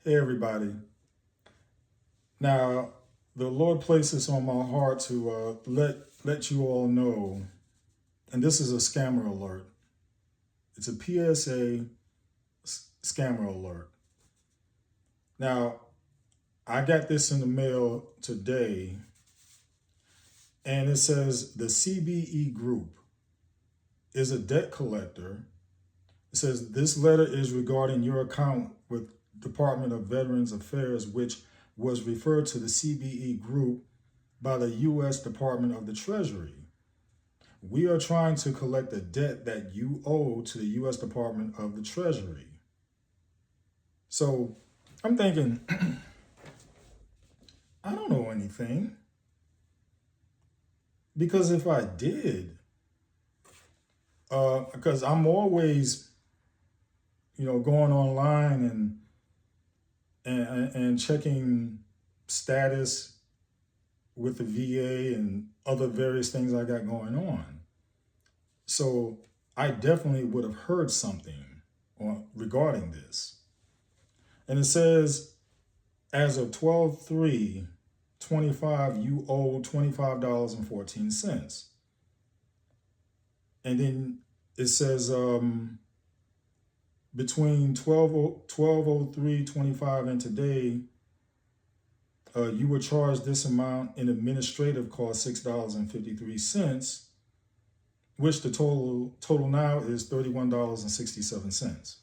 Hey, everybody. Now, the Lord placed this on my heart to let you all know, and this is a scammer alert. It's a PSA scammer alert. Now, I got this in the mail today, and it says the CBE Group is a debt collector. It says this letter is regarding your account with Department of Veterans Affairs, which was referred to the CBE Group by the U.S. Department of the Treasury. We are trying to collect a debt that you owe to the U.S. Department of the Treasury. So I'm thinking, I don't know anything. Because if I did, because I'm always, going online and checking status with the VA and other various things I got going on. So I definitely would have heard something regarding this. And it says, as of 12/3/25, you owe $25.14. And then it says between 12/03/25 and today, you were charged this amount in administrative cost, $6.53, which the total now is $31.67.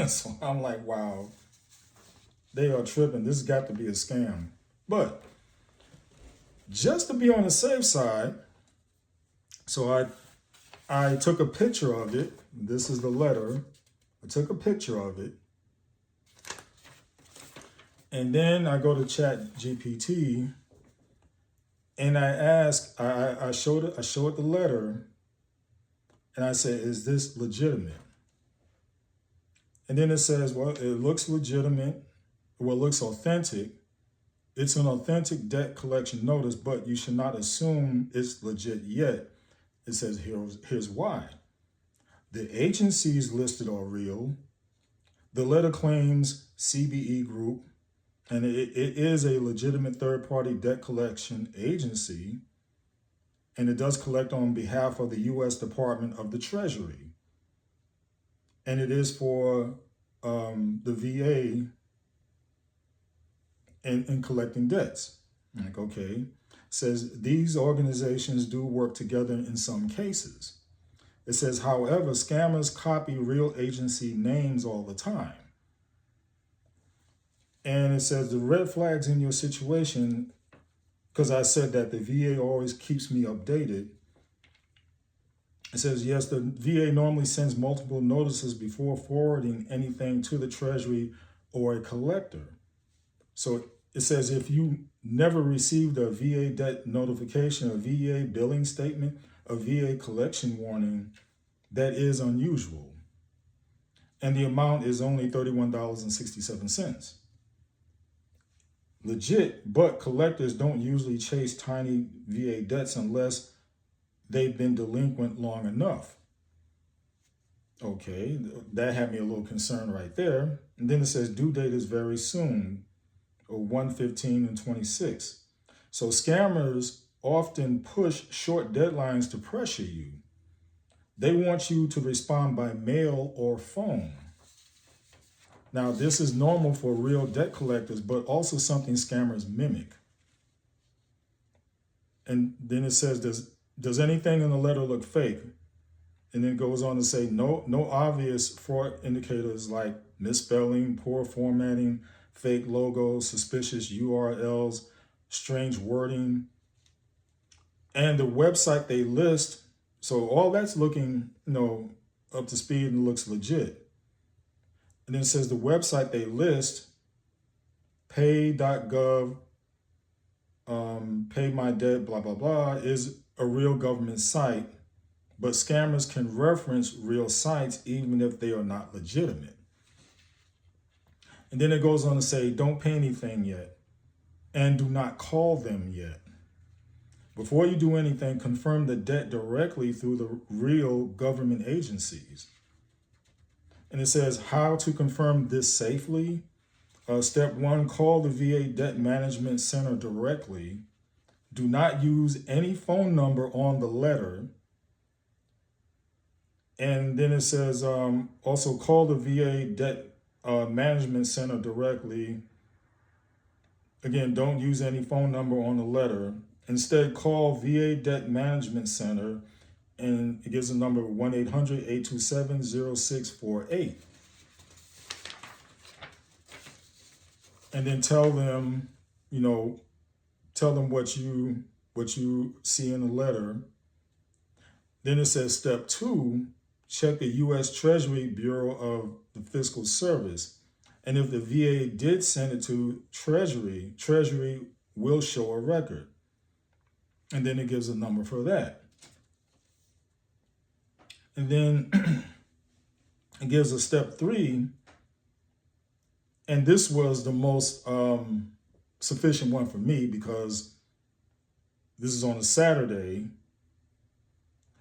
So I'm like, wow, they are tripping. This has got to be a scam. But just to be on the safe side, so I took a picture of it. This is the letter. I took a picture of it. And then I go to Chat GPT and I ask, I showed it the letter, and I said, is this legitimate? And then it says, well, it looks legitimate. Well, it looks authentic. It's an authentic debt collection notice, but you should not assume it's legit yet. It says, here's why. The agencies listed are real. The letter claims CBE Group, and it is a legitimate third-party debt collection agency, and it does collect on behalf of the U.S. Department of the Treasury. And it is for the VA in collecting debts. I'm like, okay. It says these organizations do work together in some cases. It says, however, scammers copy real agency names all the time. And it says the red flags in your situation, because I said that the VA always keeps me updated. It says, yes, the VA normally sends multiple notices before forwarding anything to the Treasury or a collector. So it says if you never received a VA debt notification, a VA billing statement, a VA collection warning, that is unusual. And the amount is only $31.67. Legit, but collectors don't usually chase tiny VA debts unless they've been delinquent long enough. Okay, that had me a little concerned right there. And then it says due date is very soon, or 1/15/26. So scammers often push short deadlines to pressure you. They want you to respond by mail or phone. Now, this is normal for real debt collectors, but also something scammers mimic. And then it says, does anything in the letter look fake? And then it goes on to say, no obvious fraud indicators like misspelling, poor formatting, fake logos, suspicious URLs, strange wording. And the website they list, so all that's looking, up to speed and looks legit. And then it says the website they list, pay.gov, pay my debt, blah, blah, blah, is a real government site, but scammers can reference real sites even if they are not legitimate. And then it goes on to say, don't pay anything yet, and do not call them yet. Before you do anything, confirm the debt directly through the real government agencies. And it says how to confirm this safely. Step 1, call the VA Debt Management Center directly. Do not use any phone number on the letter. And then it says also call the VA Debt Management Center directly. Again, don't use any phone number on the letter. Instead, call VA Debt Management Center, and it gives a number 1-800-827-0648. And then tell them, tell them what you see in the letter. Then it says step 2, check the U.S. Treasury Bureau of the Fiscal Service. And if the VA did send it to Treasury, Treasury will show a record. And then it gives a number for that. And then it gives a step 3. And this was the most sufficient one for me because this is on a Saturday.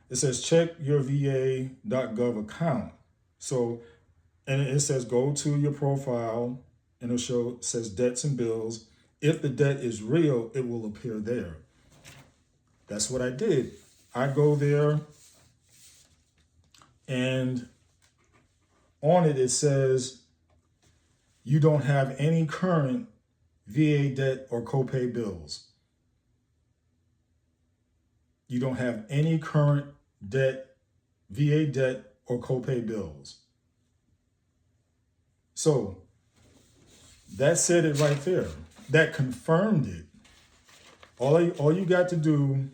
It says check your VA.gov account. So, and it says go to your profile and it says debts and bills. If the debt is real, it will appear there. That's what I did. I go there and on it says you don't have any current VA debt or copay bills. You don't have any current debt, VA debt, or copay bills. So that said it right there. That confirmed it. All you got to do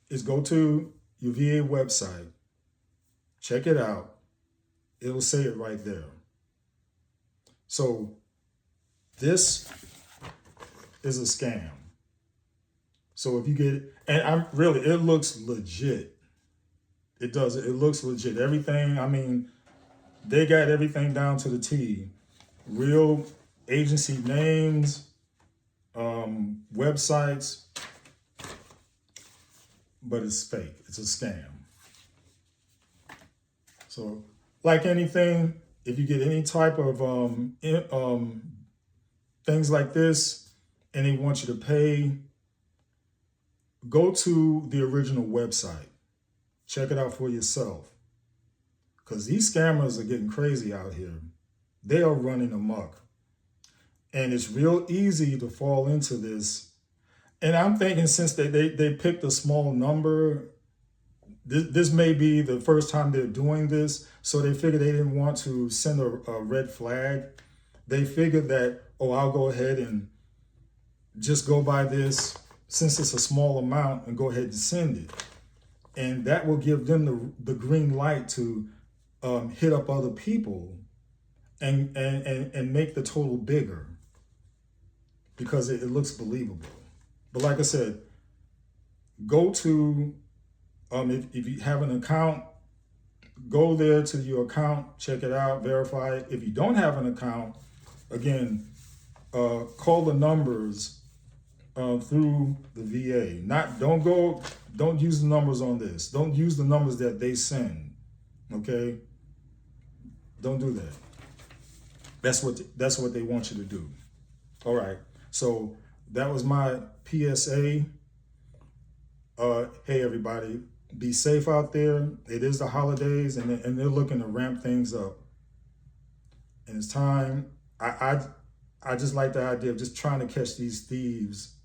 is go to your VA website, check it out. It'll say it right there. So this is a scam. So if you get it, and it looks legit. It does. It looks legit. Everything, they got everything down to the T. Real agency names, websites, but it's fake. It's a scam. So like anything, if you get any type of things like this and they want you to pay, go to the original website. Check it out for yourself. Because these scammers are getting crazy out here. They are running amok. And it's real easy to fall into this. And I'm thinking since they picked a small number, this may be the first time they're doing this. So they figured they didn't want to send a red flag. They figured that, I'll go ahead and just go by this since it's a small amount and go ahead and send it. And that will give them the green light to hit up other people and make the total bigger because it looks believable. But like I said, go to, if you have an account, go there to your account, check it out, verify it. If you don't have an account, again, call the numbers through the VA. Don't use the numbers on this. Don't use the numbers that they send. Okay? Don't do that. That's what they want you to do. All right. So that was my PSA. Hey everybody, be safe out there. It is the holidays and they're looking to ramp things up. And it's time. I just like the idea of just trying to catch these thieves.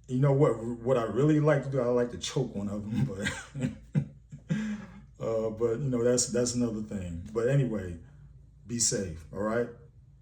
You know what I really like to do? I like to choke one of them, but that's another thing. But anyway, be safe. All right.